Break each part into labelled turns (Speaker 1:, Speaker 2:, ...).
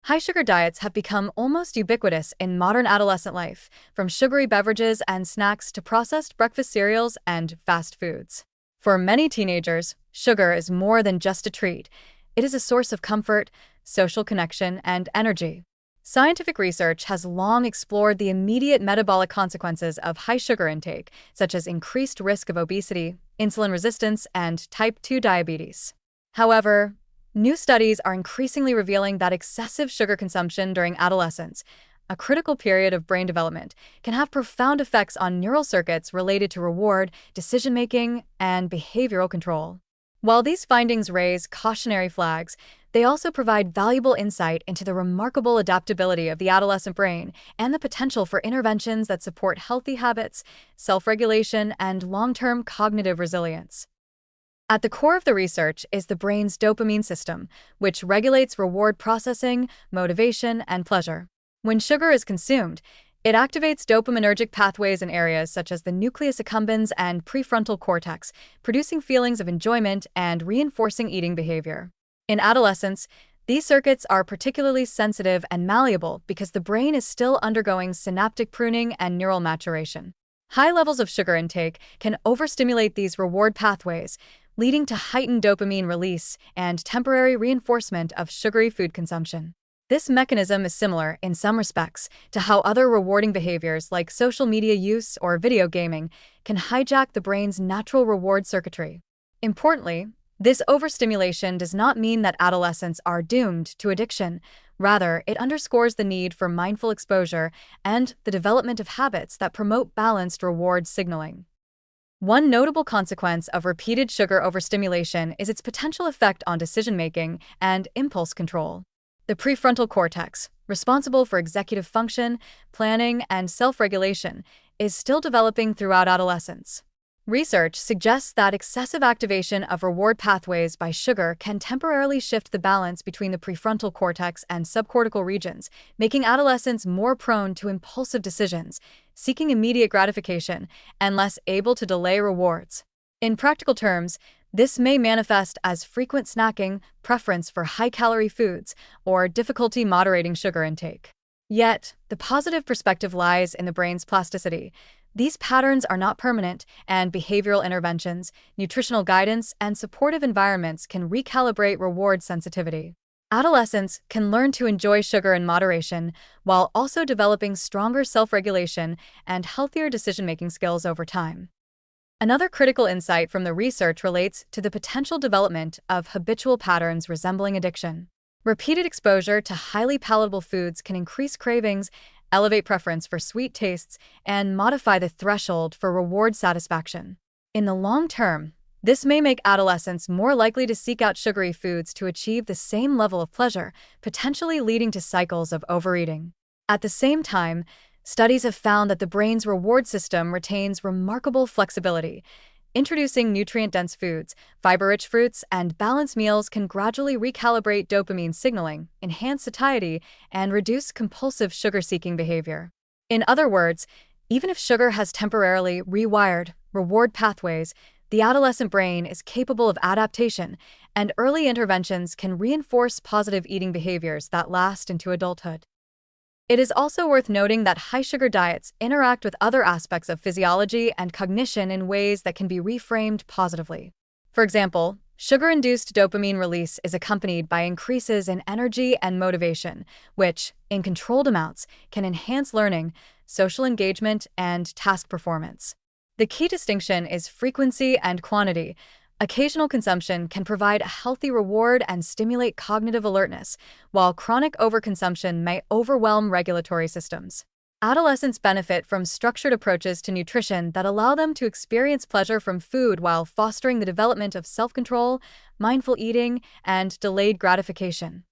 Speaker 1: High-sugar diets have become almost ubiquitous in modern adolescent life, from sugary beverages and snacks to processed breakfast cereals and fast foods. For many teenagers, sugar is more than just a treat. It is a source of comfort, social connection, and energy. Scientific research has long explored the immediate metabolic consequences of high sugar intake, such as increased risk of obesity, insulin resistance, and type 2 diabetes. However, new studies are increasingly revealing that excessive sugar consumption during adolescence, a critical period of brain development, can have profound effects on neural circuits related to reward, decision-making, and behavioral control. While these findings raise cautionary flags, they also provide valuable insight into the remarkable adaptability of the adolescent brain and the potential for interventions that support healthy habits, self-regulation, and long-term cognitive resilience. At the core of the research is the brain's dopamine system, which regulates reward processing, motivation, and pleasure. When sugar is consumed, it activates dopaminergic pathways in areas such as the nucleus accumbens and prefrontal cortex, producing feelings of enjoyment and reinforcing eating behavior. In adolescence, these circuits are particularly sensitive and malleable because the brain is still undergoing synaptic pruning and neural maturation. High levels of sugar intake can overstimulate these reward pathways, leading to heightened dopamine release and temporary reinforcement of sugary food consumption. This mechanism is similar, in some respects, to how other rewarding behaviors like social media use or video gaming can hijack the brain's natural reward circuitry. Importantly, this overstimulation does not mean that adolescents are doomed to addiction. Rather, it underscores the need for mindful exposure and the development of habits that promote balanced reward signaling. One notable consequence of repeated sugar overstimulation is its potential effect on decision-making and impulse control. The prefrontal cortex, responsible for executive function, planning, and self-regulation, is still developing throughout adolescence. Research suggests that excessive activation of reward pathways by sugar can temporarily shift the balance between the prefrontal cortex and subcortical regions, making adolescents more prone to impulsive decisions, seeking immediate gratification, and less able to delay rewards. In practical terms, this may manifest as frequent snacking, preference for high-calorie foods, or difficulty moderating sugar intake. Yet, the positive perspective lies in the brain's plasticity. These patterns are not permanent, and behavioral interventions, nutritional guidance, and supportive environments can recalibrate reward sensitivity. Adolescents can learn to enjoy sugar in moderation while also developing stronger self-regulation and healthier decision-making skills over time. Another critical insight from the research relates to the potential development of habitual patterns resembling addiction. Repeated exposure to highly palatable foods can increase cravings, elevate preference for sweet tastes, and modify the threshold for reward satisfaction. In the long term, this may make adolescents more likely to seek out sugary foods to achieve the same level of pleasure, potentially leading to cycles of overeating. At the same time, studies have found that the brain's reward system retains remarkable flexibility. Introducing nutrient-dense foods, fiber-rich fruits, and balanced meals can gradually recalibrate dopamine signaling, enhance satiety, and reduce compulsive sugar-seeking behavior. In other words, even if sugar has temporarily rewired reward pathways, the adolescent brain is capable of adaptation, and early interventions can reinforce positive eating behaviors that last into adulthood. It is also worth noting that high-sugar diets interact with other aspects of physiology and cognition in ways that can be reframed positively. For example, sugar-induced dopamine release is accompanied by increases in energy and motivation, which, in controlled amounts, can enhance learning, social engagement, and task performance. The key distinction is frequency and quantity. Occasional consumption can provide a healthy reward and stimulate cognitive alertness, while chronic overconsumption may overwhelm regulatory systems. Adolescents benefit from structured approaches to nutrition that allow them to experience pleasure from food while fostering the development of self-control, mindful eating, and delayed gratification.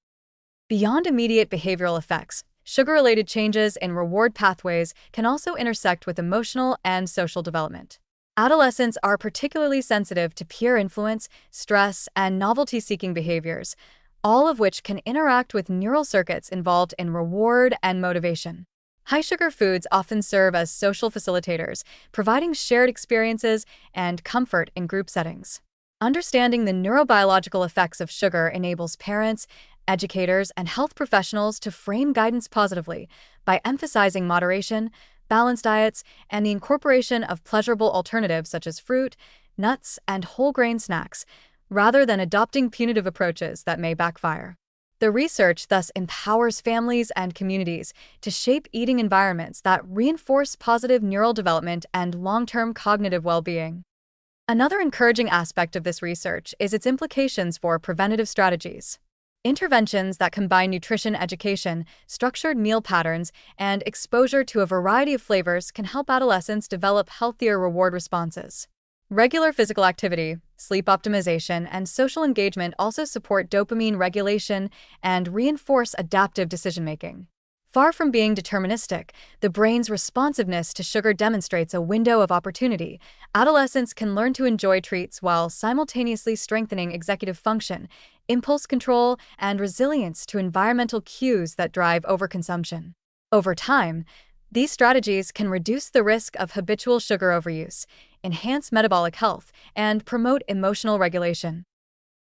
Speaker 1: Beyond immediate behavioral effects, sugar-related changes in reward pathways can also intersect with emotional and social development. Adolescents are particularly sensitive to peer influence, stress, and novelty-seeking behaviors, all of which can interact with neural circuits involved in reward and motivation. High-sugar foods often serve as social facilitators, providing shared experiences and comfort in group settings. Understanding the neurobiological effects of sugar enables parents, educators, and health professionals to frame guidance positively by emphasizing moderation, balanced diets, and the incorporation of pleasurable alternatives such as fruit, nuts, and whole grain snacks, rather than adopting punitive approaches that may backfire. The research thus empowers families and communities to shape eating environments that reinforce positive neural development and long-term cognitive well-being. Another encouraging aspect of this research is its implications for preventative strategies. Interventions that combine nutrition education, structured meal patterns, and exposure to a variety of flavors can help adolescents develop healthier reward responses. Regular physical activity, sleep optimization, and social engagement also support dopamine regulation and reinforce adaptive decision-making. Far from being deterministic, the brain's responsiveness to sugar demonstrates a window of opportunity. Adolescents can learn to enjoy treats while simultaneously strengthening executive function, impulse control, and resilience to environmental cues that drive overconsumption. Over time, these strategies can reduce the risk of habitual sugar overuse, enhance metabolic health, and promote emotional regulation.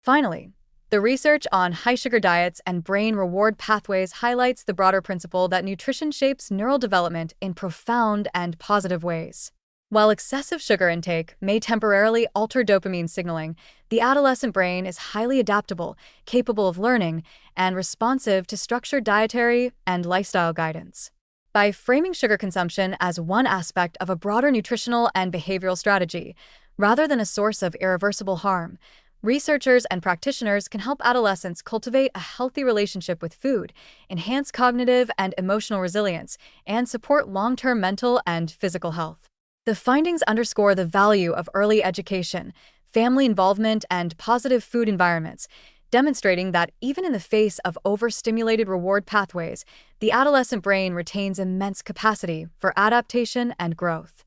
Speaker 1: Finally, the research on high-sugar diets and brain reward pathways highlights the broader principle that nutrition shapes neural development in profound and positive ways. While excessive sugar intake may temporarily alter dopamine signaling, the adolescent brain is highly adaptable, capable of learning, and responsive to structured dietary and lifestyle guidance. By framing sugar consumption as one aspect of a broader nutritional and behavioral strategy, rather than a source of irreversible harm, researchers and practitioners can help adolescents cultivate a healthy relationship with food, enhance cognitive and emotional resilience, and support long-term mental and physical health. The findings underscore the value of early education, family involvement, and positive food environments, demonstrating that even in the face of overstimulated reward pathways, the adolescent brain retains immense capacity for adaptation and growth.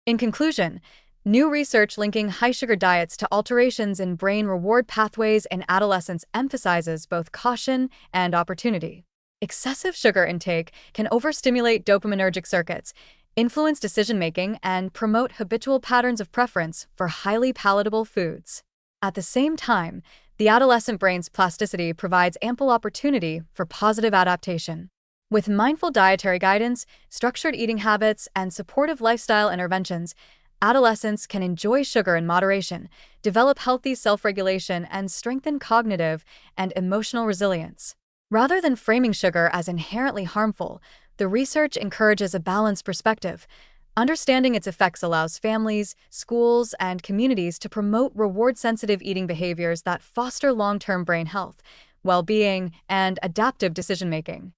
Speaker 1: In conclusion, new research linking high-sugar diets to alterations in brain reward pathways in adolescence emphasizes both caution and opportunity. Excessive sugar intake can overstimulate dopaminergic circuits, influence decision-making, and promote habitual patterns of preference for highly palatable foods. At the same time, the adolescent brain's plasticity provides ample opportunity for positive adaptation. With mindful dietary guidance, structured eating habits, and supportive lifestyle interventions, adolescents can enjoy sugar in moderation, develop healthy self-regulation, and strengthen cognitive and emotional resilience. Rather than framing sugar as inherently harmful, the research encourages a balanced perspective. Understanding its effects allows families, schools, and communities to promote reward-sensitive eating behaviors that foster long-term brain health, well-being, and adaptive decision-making.